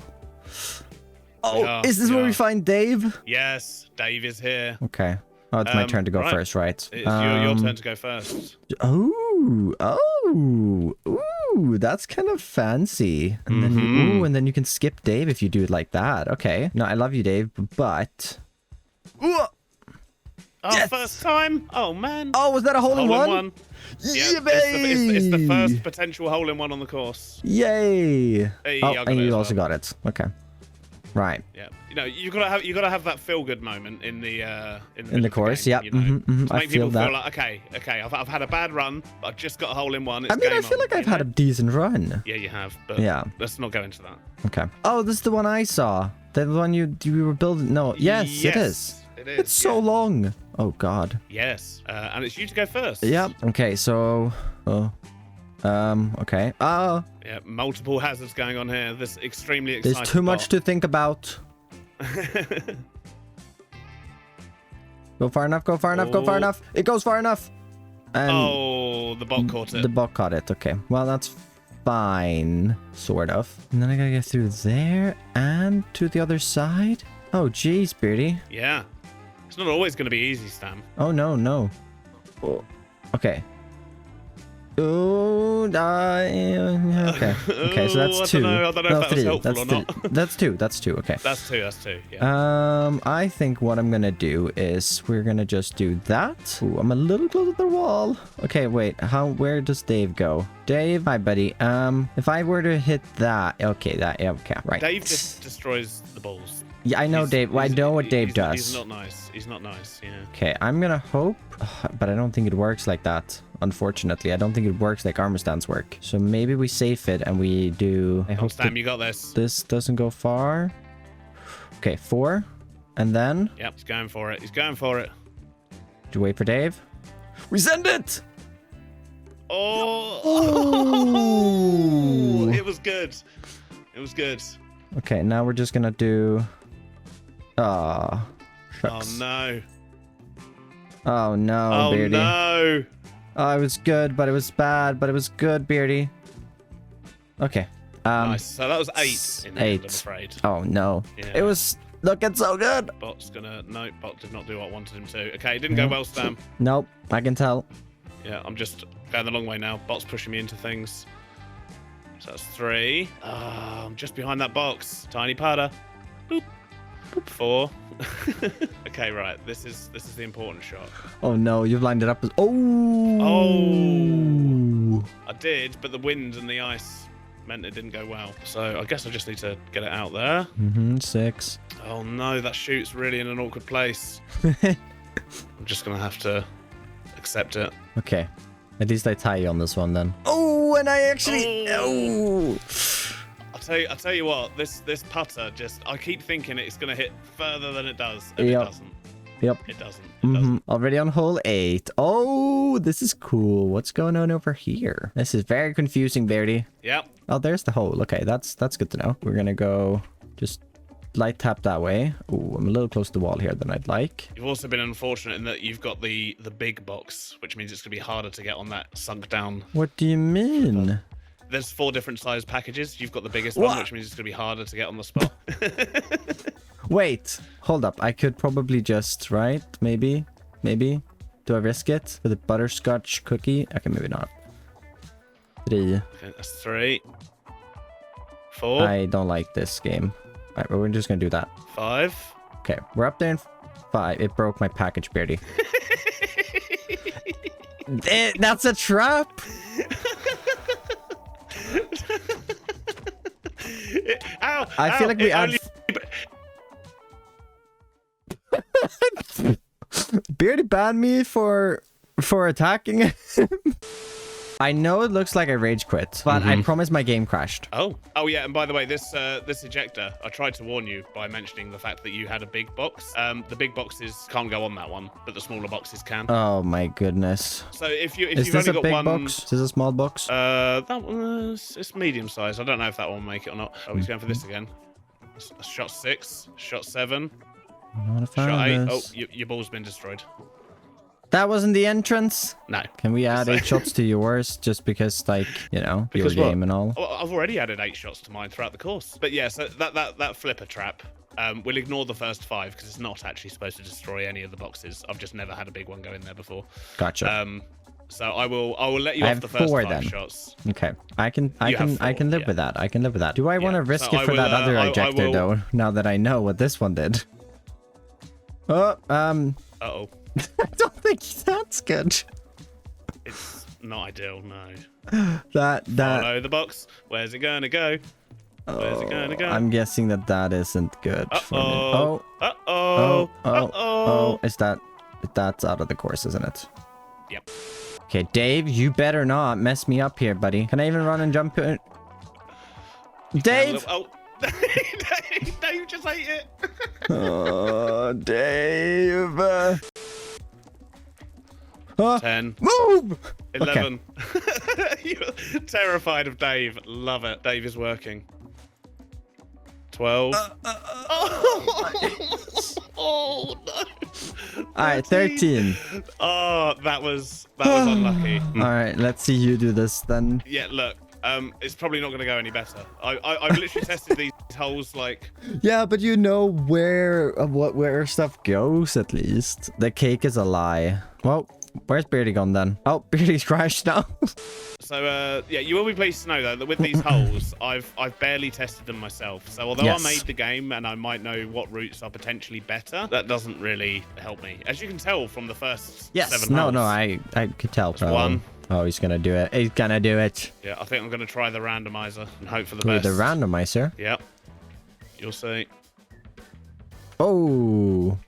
Speaker 1: Oh, is this where we find Dave?
Speaker 3: Yes, Dave is here.
Speaker 1: Okay. Oh, it's my turn to go first, right?
Speaker 3: It's your turn to go first.
Speaker 1: Oh, that's kind of fancy. And then and then you can skip Dave if you do it like that. Okay. No, I love you, Dave, but...
Speaker 3: Oh, yes! First time? Oh, man.
Speaker 1: Oh, was that a hole in one?
Speaker 3: Yeah, it's the first potential hole in one on the course.
Speaker 1: Yay!
Speaker 3: Hey,
Speaker 1: oh, and you also got it. Okay. Right.
Speaker 3: Yeah. You know, you gotta have that feel good moment in the
Speaker 1: course.
Speaker 3: Game,
Speaker 1: yep.
Speaker 3: you know, to make
Speaker 1: I
Speaker 3: people
Speaker 1: feel
Speaker 3: feel like, okay, I've had a bad run, but I've just got a hole in one. It's
Speaker 1: I mean, I feel like I've had a decent run.
Speaker 3: Yeah, you have. But
Speaker 1: yeah.
Speaker 3: Let's not go into that.
Speaker 1: Okay. Oh, this is the one I saw. The one you were building. No. Yes, it is.
Speaker 3: It is.
Speaker 1: It's so long. Oh God.
Speaker 3: Yes. And it's you to go first.
Speaker 1: Yep. Okay. So. Okay. Oh.
Speaker 3: Yeah. Multiple hazards going on here. This extremely exciting.
Speaker 1: There's too much to think about. Go far enough. Go far enough. Go far enough. It goes far enough. And
Speaker 3: the bot caught it.
Speaker 1: The bot caught it. Okay. Well, that's fine, sort of. And then I gotta get through there and to the other side. Oh, geez, Beardy.
Speaker 3: Yeah. It's not always going to be easy, Stam.
Speaker 1: Oh, no. Oh, okay. Oh, okay. Okay, so that's 2.
Speaker 3: I don't know if that was helpful or not.
Speaker 1: That's 2. Okay.
Speaker 3: That's 2. Yeah.
Speaker 1: I think what I'm gonna do is we're gonna just do that. Ooh, I'm a little close to the wall. Okay, wait. Where does Dave go? Dave, hi, buddy. If I were to hit that, okay, right.
Speaker 3: Dave just destroys the balls.
Speaker 1: Yeah, I know Dave. I know what Dave does.
Speaker 3: He's not nice. Yeah.
Speaker 1: Okay, I'm gonna hope, but I don't think it works like that. Unfortunately, I don't think it works like armor stands work. So maybe we safe it and we do... I hope
Speaker 3: Stam, you got this.
Speaker 1: This doesn't go far. Okay, 4. And then...
Speaker 3: Yep, he's going for it.
Speaker 1: Do you wait for Dave? We send it!
Speaker 3: Oh! It was good.
Speaker 1: Okay, now we're just gonna do... Oh, shucks.
Speaker 3: Oh, no.
Speaker 1: Oh, no, Beardy.
Speaker 3: Oh, no.
Speaker 1: Oh, it was good, but it was bad, but it was good, Beardy. Okay.
Speaker 3: Nice. So that was 8 in the
Speaker 1: 8.
Speaker 3: end, I'm afraid.
Speaker 1: Oh, no.
Speaker 3: Yeah.
Speaker 1: It was looking so good.
Speaker 3: Bot's gonna... No, Bot did not do what I wanted him to. Okay, it didn't go well, Stam.
Speaker 1: Nope, I can tell.
Speaker 3: Yeah, I'm just going the long way now. Bot's pushing me into things. So that's 3. I'm just behind that box. Tiny powder. Boop. 4. Okay, right. This is the important shot.
Speaker 1: Oh no, you've lined it up as... Oh!
Speaker 3: I did, but the wind and the ice meant it didn't go well. So I guess I just need to get it out there.
Speaker 1: 6.
Speaker 3: Oh no, that shoot's really in an awkward place. I'm just gonna have to accept it.
Speaker 1: Okay. At least I tie you on this one then. Oh, and I actually... Oh!
Speaker 3: I'll tell you what, this putter just... I keep thinking it's going to hit further than it does, and it doesn't.
Speaker 1: Yep.
Speaker 3: It doesn't.
Speaker 1: Already on hole 8. Oh, this is cool. What's going on over here? This is very confusing, Beardy.
Speaker 3: Yep.
Speaker 1: Oh, there's the hole. Okay, that's good to know. We're going to go just light tap that way. Oh, I'm a little close to the wall here than I'd like.
Speaker 3: You've also been unfortunate in that you've got the big box, which means it's going to be harder to get on that sunk down.
Speaker 1: What do you mean?
Speaker 3: There's 4 different size packages. You've got the biggest one, which means it's going to be harder to get on the spot.
Speaker 1: Wait, hold up. I could probably just, right? Maybe. Do I risk it for the butterscotch cookie? Okay, maybe not. 3.
Speaker 3: Okay, that's 3. 4.
Speaker 1: I don't like this game. All right, we're just going to do that.
Speaker 3: 5.
Speaker 1: Okay, we're up there in 5. It broke my package, Beardy. That's a trap! I feel like we add... Beardy banned me for attacking him. I know it looks like I rage quit, but I promise my game crashed.
Speaker 3: Oh yeah, and by the way, this ejector, I tried to warn you by mentioning the fact that you had a big box. The big boxes can't go on that one, but the smaller boxes can.
Speaker 1: Oh my goodness.
Speaker 3: So if you've
Speaker 1: Is this
Speaker 3: only
Speaker 1: a
Speaker 3: got
Speaker 1: big
Speaker 3: one
Speaker 1: box? Is this a small box?
Speaker 3: that one it's medium size. I don't know if that one will make it or not. Oh, he's going for this again. Shot 6, shot 7,
Speaker 1: Not a fan
Speaker 3: shot 8.
Speaker 1: of
Speaker 3: Oh,
Speaker 1: this.
Speaker 3: your ball's been destroyed.
Speaker 1: That wasn't the entrance.
Speaker 3: No.
Speaker 1: Can we add 8 shots to yours just because, like, you know,
Speaker 3: Because
Speaker 1: your
Speaker 3: what?
Speaker 1: game and all?
Speaker 3: Well, I've already added 8 shots to mine throughout the course. But yeah, so that flipper trap, we'll ignore the first 5 because it's not actually supposed to destroy any of the boxes. I've just never had a big one go in there before.
Speaker 1: Gotcha.
Speaker 3: So I will let you
Speaker 1: I
Speaker 3: off
Speaker 1: have
Speaker 3: the first
Speaker 1: 4
Speaker 3: 5
Speaker 1: then.
Speaker 3: shots.
Speaker 1: Okay, I can
Speaker 3: have 4,
Speaker 1: live
Speaker 3: yeah.
Speaker 1: with that. I can live with that. Do I want to risk
Speaker 3: so
Speaker 1: it
Speaker 3: I
Speaker 1: for
Speaker 3: will,
Speaker 1: that other
Speaker 3: I
Speaker 1: ejector
Speaker 3: will-
Speaker 1: though? Now that I know what this one did. Oh,
Speaker 3: Uh-oh.
Speaker 1: I don't think that's good.
Speaker 3: It's not ideal, no.
Speaker 1: That
Speaker 3: Follow the box. Where's it going to go? Where's it going to go?
Speaker 1: I'm guessing that isn't good. For me.
Speaker 3: Uh-oh.
Speaker 1: Oh,
Speaker 3: Uh-oh.
Speaker 1: oh, that's out of the course, isn't it?
Speaker 3: Yep.
Speaker 1: Okay, Dave, you better not mess me up here, buddy. Can I even run and jump? Dave!
Speaker 3: Oh. Dave just ate it.
Speaker 1: Oh, Dave.
Speaker 3: 10.
Speaker 1: Move!
Speaker 3: 11. You're terrified of Dave. Love it. Dave is working. 12. Oh no.
Speaker 1: All right, 13.
Speaker 3: Oh, that was unlucky.
Speaker 1: All right, let's see you do this then.
Speaker 3: Yeah, look. It's probably not going to go any better. I've literally tested these holes like.
Speaker 1: Yeah, but you know where stuff goes at least. The cake is a lie. Well, where's Beardy gone then? Oh, Beardy's crashed now.
Speaker 3: So yeah, you will be pleased to know though that with these holes, I've barely tested them myself. So although
Speaker 1: Yes.
Speaker 3: I made the game and I might know what routes are potentially better, that doesn't really help me. As you can tell from the first 7 holes.
Speaker 1: No, I could tell.
Speaker 3: That's 1.
Speaker 1: Oh, he's gonna do it. He's gonna do it.
Speaker 3: Yeah, I think I'm going to try the randomizer and hope for the
Speaker 1: With
Speaker 3: best.
Speaker 1: the randomizer.
Speaker 3: Yep. You'll see.
Speaker 1: Oh.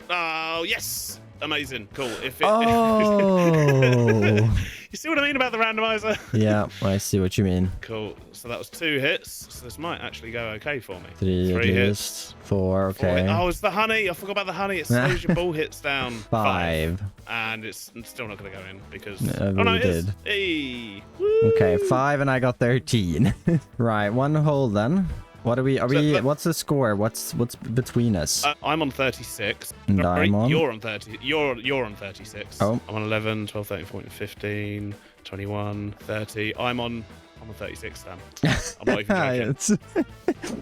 Speaker 3: Oh, yes! Amazing. Cool. If it,
Speaker 1: Oh.
Speaker 3: You see what I mean about the randomizer?
Speaker 1: Yeah, I see what you mean.
Speaker 3: Cool. So that was 2 hits. So this might actually go okay for me.
Speaker 1: 3 at
Speaker 3: hits.
Speaker 1: least. 4,
Speaker 3: 4
Speaker 1: okay.
Speaker 3: hit- Oh, it's the honey. I forgot about the honey. It slows your ball hits down.
Speaker 1: 5.
Speaker 3: And it's still not going to go in because...
Speaker 1: No,
Speaker 3: oh, no,
Speaker 1: we
Speaker 3: it is.
Speaker 1: did.
Speaker 3: Hey. Woo.
Speaker 1: Okay, 5 and I got 13. Right, 1 hole then. What are we? What's the score? What's between us?
Speaker 3: I'm on 36.
Speaker 1: And
Speaker 3: Sorry,
Speaker 1: I'm on?
Speaker 3: You're on 30. You're on 36.
Speaker 1: Oh.
Speaker 3: I'm on 11, 12, 13, 14, 15, 21, 30. I'm on 36 then. I'm not even joking.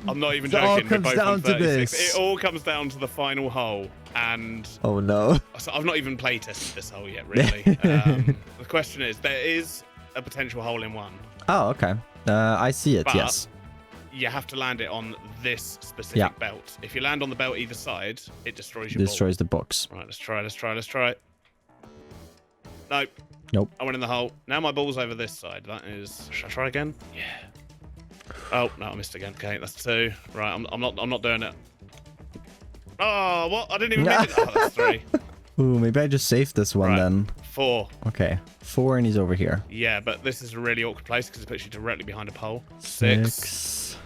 Speaker 3: I'm not even
Speaker 1: It all
Speaker 3: joking. We're
Speaker 1: comes
Speaker 3: both
Speaker 1: down
Speaker 3: on
Speaker 1: to
Speaker 3: 36.
Speaker 1: this.
Speaker 3: It all comes down to the final hole. And
Speaker 1: Oh no.
Speaker 3: so I've not even play tested this hole yet, really. The question is, there is a potential hole in one.
Speaker 1: Oh, okay. I see it.
Speaker 3: But
Speaker 1: Yes.
Speaker 3: you have to land it on this specific belt. If you land on the belt either side, it destroys your ball.
Speaker 1: Destroys the box.
Speaker 3: Right, let's try. Nope.
Speaker 1: Nope.
Speaker 3: I went in the hole. Now my ball's over this side. That is... Should I try again? Yeah. Oh, no, I missed again. Okay, that's 2. Right, I'm not doing it. Oh, what? I didn't even mean it. Oh, that's 3.
Speaker 1: Ooh, maybe I just saved this one
Speaker 3: Right.
Speaker 1: then.
Speaker 3: 4.
Speaker 1: Okay. 4 and he's over here.
Speaker 3: Yeah, but this is a really awkward place because it puts you directly behind a pole. 6.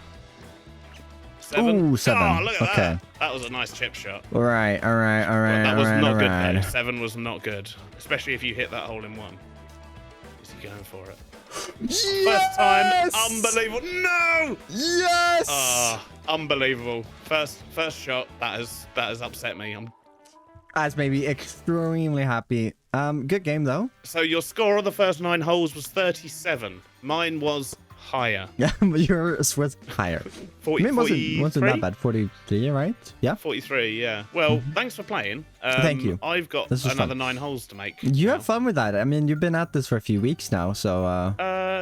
Speaker 3: 7.
Speaker 1: Ooh, 7.
Speaker 3: Oh, look at
Speaker 1: Okay.
Speaker 3: that. That was a nice chip shot.
Speaker 1: All right.
Speaker 3: Well, that was not good
Speaker 1: right.
Speaker 3: though. 7 was not good. Especially if you hit that hole in one. Is he going for it? First time. Unbelievable. No!
Speaker 1: Yes!
Speaker 3: Ah, unbelievable. First shot. That has upset me.
Speaker 1: That's made me extremely happy. Good game though.
Speaker 3: So your score on the first 9 holes was 37. Mine was higher.
Speaker 1: Yeah, but yours was higher.
Speaker 3: 40,
Speaker 1: I mean, wasn't that bad. 43, right? Yeah.
Speaker 3: 43, yeah. Well, thanks for playing.
Speaker 1: Thank you.
Speaker 3: I've got
Speaker 1: This was
Speaker 3: another
Speaker 1: fun.
Speaker 3: 9 holes to make.
Speaker 1: You
Speaker 3: now.
Speaker 1: have fun with that. I mean, you've been at this for a few weeks now, so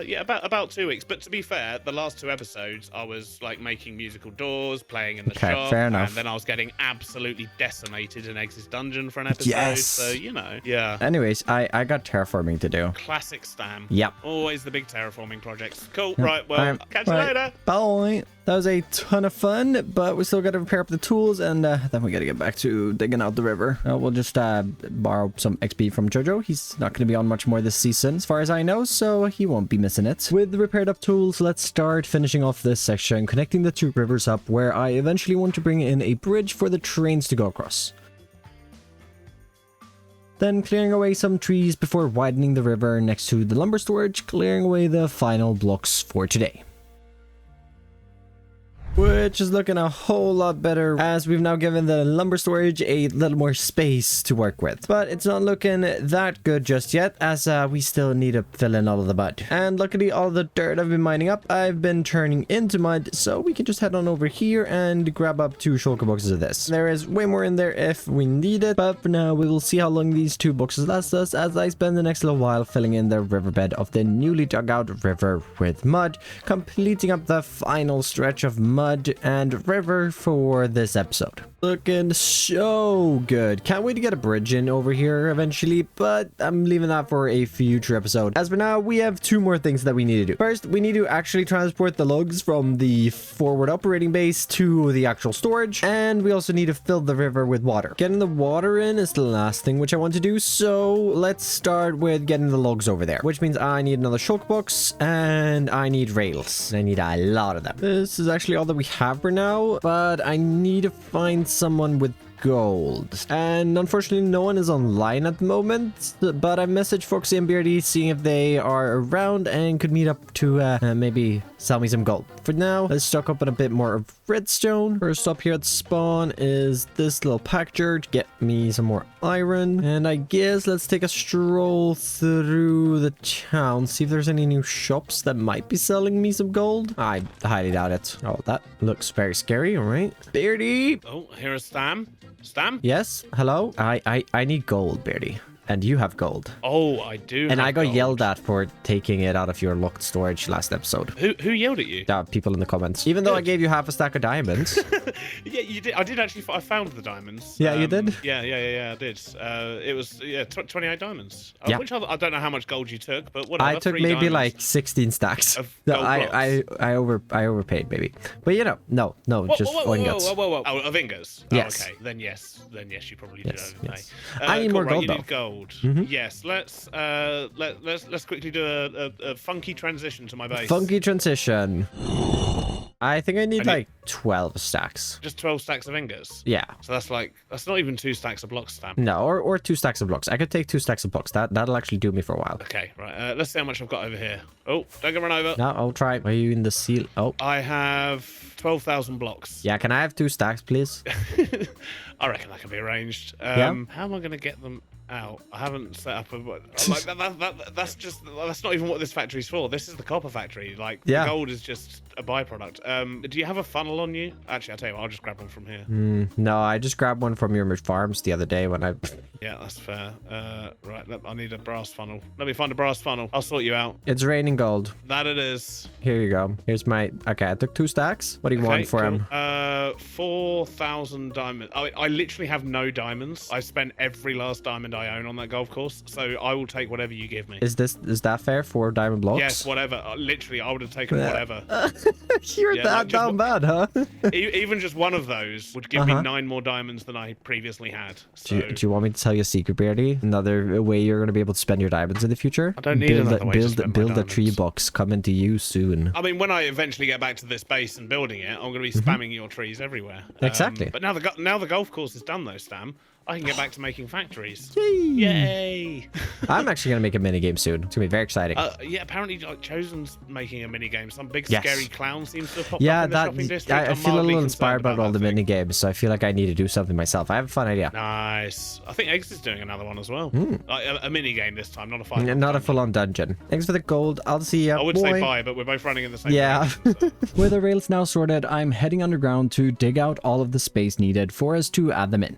Speaker 3: Yeah, about 2 weeks. But to be fair, the last 2 episodes, I was like making musical doors, playing in the
Speaker 1: Okay,
Speaker 3: shop,
Speaker 1: fair enough.
Speaker 3: and then I was getting absolutely decimated in Ex's Dungeon for an episode.
Speaker 1: Yes.
Speaker 3: So you know, yeah.
Speaker 1: Anyways, I got terraforming to do.
Speaker 3: Classic Stam.
Speaker 1: Yep.
Speaker 3: Always the big terraforming projects. Cool. Right. Well,
Speaker 1: Alright,
Speaker 3: catch you
Speaker 1: right.
Speaker 3: later.
Speaker 1: Bye. That was a ton of fun, but we still got to repair up the tools, and then we got to get back to digging out the river. We'll just borrow some XP from Jojo. He's not going to be on much more this season, as far as I know, so he won't be missing it. With the repaired up tools, let's start finishing off this section, connecting the two rivers up, where I eventually want to bring in a bridge for the trains to go across. Then clearing away some trees before widening the river next to the lumber storage, clearing away the final blocks for today. Which is looking a whole lot better as we've now given the lumber storage a little more space to work with. But it's not looking that good just yet, as we still need to fill in all of the mud. And luckily all the dirt I've been mining up, I've been turning into mud, so we can just head on over here and grab up 2 shulker boxes of this. There is way more in there if we need it, but for now we will see how long these 2 boxes last us as I spend the next little while filling in the riverbed of the newly dug out river with mud, completing up the final stretch of mud and river for this episode. Looking so good. Can't wait to get a bridge in over here eventually, but I'm leaving that for a future episode. As for now, we have 2 more things that we need to do. First, we need to actually transport the logs from the forward operating base to the actual storage, and we also need to fill the river with water. Getting the water in is the last thing which I want to do, so let's start with getting the logs over there, which means I need another shulker box and I need rails. I need a lot of them. This is actually all that we have for now, but I need to find someone with gold, and unfortunately no one is online at the moment, but I messaged Foxy and Beardy seeing if they are around and could meet up to maybe sell me some gold. For now, let's stock up on a bit more of redstone. First up here at spawn is this little packager to get me some more iron, and I guess let's take a stroll through the town, see if there's any new shops that might be selling me some gold. I highly doubt it. Oh, that looks very scary. All right, Beardy.
Speaker 3: Oh, here's Stam. Stam?
Speaker 1: Yes, hello. I need gold, Beardy. And you have gold.
Speaker 3: Oh, I do.
Speaker 1: And
Speaker 3: have
Speaker 1: I got
Speaker 3: gold.
Speaker 1: yelled at for taking it out of your locked storage last episode.
Speaker 3: Who yelled at you?
Speaker 1: People in the comments. Even though I gave you half a stack of diamonds.
Speaker 3: Yeah, you did. I did actually. I found the diamonds.
Speaker 1: Yeah, you did?
Speaker 3: Yeah, I did. It was 28 diamonds.
Speaker 1: Yeah.
Speaker 3: Which I don't know how much gold you took, but whatever.
Speaker 1: I took maybe like 16 stacks. No, I overpaid maybe. But you know, no, just ingots.
Speaker 3: Whoa. Oh, of ingots.
Speaker 1: Yes.
Speaker 3: Oh, okay. Then yes, you probably did overpay.
Speaker 1: Yes. I need more gold
Speaker 3: you
Speaker 1: though.
Speaker 3: Need gold. Yes. Let's quickly do a funky transition to my base.
Speaker 1: Funky transition. I think I need like 12 stacks.
Speaker 3: Just 12 stacks of ingots?
Speaker 1: Yeah.
Speaker 3: So that's not even 2 stacks of blocks, Stam.
Speaker 1: No, or 2 stacks of blocks. I could take 2 stacks of blocks. That'll actually do me for a while.
Speaker 3: Okay, right. Let's see how much I've got over here. Oh, don't get run over.
Speaker 1: No, I'll try. Are you in the seal? Oh.
Speaker 3: I have 12,000 blocks.
Speaker 1: Yeah, can I have 2 stacks, please?
Speaker 3: I reckon that can be arranged.
Speaker 1: Yeah.
Speaker 3: How am I going to get them out? I haven't set up that's not even what this factory's for. This is the copper factory. Like, the gold is just a byproduct. Do you have a funnel on you? Actually, I'll tell you what, I'll just grab one from here.
Speaker 1: No, I just grabbed one from your farms the other day when I...
Speaker 3: Yeah, that's fair. Right, I need a brass funnel. Let me find a brass funnel. I'll sort you out.
Speaker 1: It's raining gold.
Speaker 3: That it is.
Speaker 1: Here you go. Here's my... Okay, I took 2 stacks. What do you want for him?
Speaker 3: 4,000 diamonds. I literally have no diamonds. I spent every last diamond I own on that golf course, so I will take whatever you give me.
Speaker 1: Is that fair? 4 diamond blocks?
Speaker 3: Yes, whatever. Literally, I would have taken whatever.
Speaker 1: You're that down bad, huh?
Speaker 3: Even just one of those would give me 9 more diamonds than I previously had. So...
Speaker 1: Do you want me to tell you a secret, Beardy? Another way you're going to be able to spend your diamonds in the future?
Speaker 3: I don't need another way to spend my
Speaker 1: Build a tree box coming to you soon.
Speaker 3: I mean, when I eventually get back to this base and building it, I'm going to be spamming your trees everywhere.
Speaker 1: Exactly.
Speaker 3: But now the golf course is done, though, Stam. I can get back to making factories.
Speaker 1: Yay! I'm actually going to make a minigame soon. It's going to be very exciting.
Speaker 3: Yeah, apparently Chosen's making a minigame. Some big scary clown seems to have popped up in the shopping district.
Speaker 1: I feel a little inspired by all the minigames, so I feel like I need to do something myself. I have a fun idea.
Speaker 3: Nice. I think Eggs is doing another one as well. A minigame this time, not a final.
Speaker 1: Not a full-on dungeon. Thanks for the gold. I'll see ya.
Speaker 3: I would say bye, but we're both running in the same
Speaker 4: direction, so. With the rails now sorted, I'm heading underground to dig out all of the space needed for us to add them in.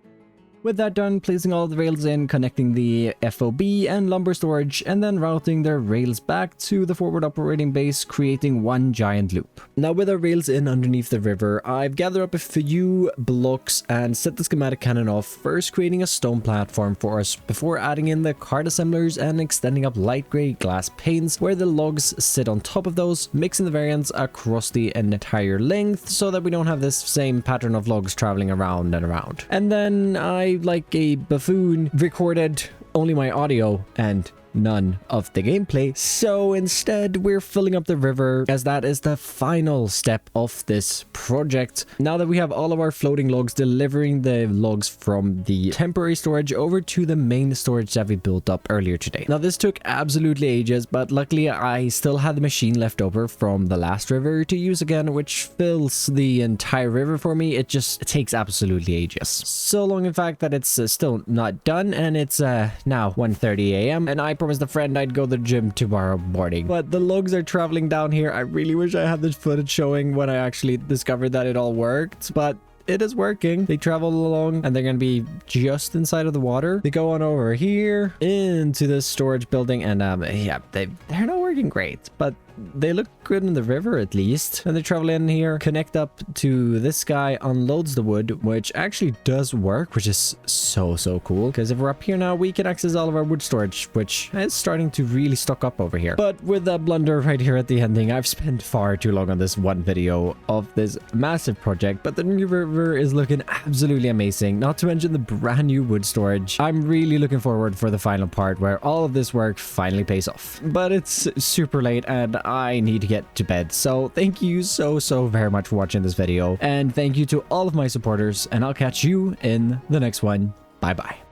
Speaker 4: With that done, placing all the rails in, connecting the FOB and lumber storage, and then routing their rails back to the forward operating base, creating one giant loop. Now with our rails in underneath the river, I've gathered up a few blocks and set the schematic cannon off, first creating a stone platform for us before adding in the card assemblers and extending up light grey glass panes where the logs sit on top of those, mixing the variants across the entire length so that we don't have this same pattern of logs traveling around and around. And then I, like a buffoon, recorded only my audio and none of the gameplay, so instead we're filling up the river, as that is the final step of this project. Now that we have all of our floating logs, delivering the logs from the temporary storage over to the main storage that we built up earlier today. Now this took absolutely ages, but luckily I still had the machine left over from the last river to use again, which fills the entire river for me. It takes absolutely ages. So long in fact that it's still not done, and it's now 1:30 a.m. and I promised a friend I'd go to the gym tomorrow morning. But the logs are traveling down here. I really wish I had this footage showing when I actually discovered that it all worked, but it is working. They travel along and they're going to be just inside of the water. They go on over here into this storage building, and yeah, they're not working great, but they look good in the river at least. And they travel in here, connect up to this guy, unloads the wood, which actually does work, which is so cool, because if we're up here now, we can access all of our wood storage, which is starting to really stock up over here. But with that blunder right here at the ending, I've spent far too long on this one video of this massive project, but the new river is looking absolutely amazing, not to mention the brand new wood storage. I'm really looking forward for the final part where all of this work finally pays off. But it's super late and I need to get to bed, so thank you so very much for watching this video, and thank you to all of my supporters, and I'll catch you in the next one. Bye bye.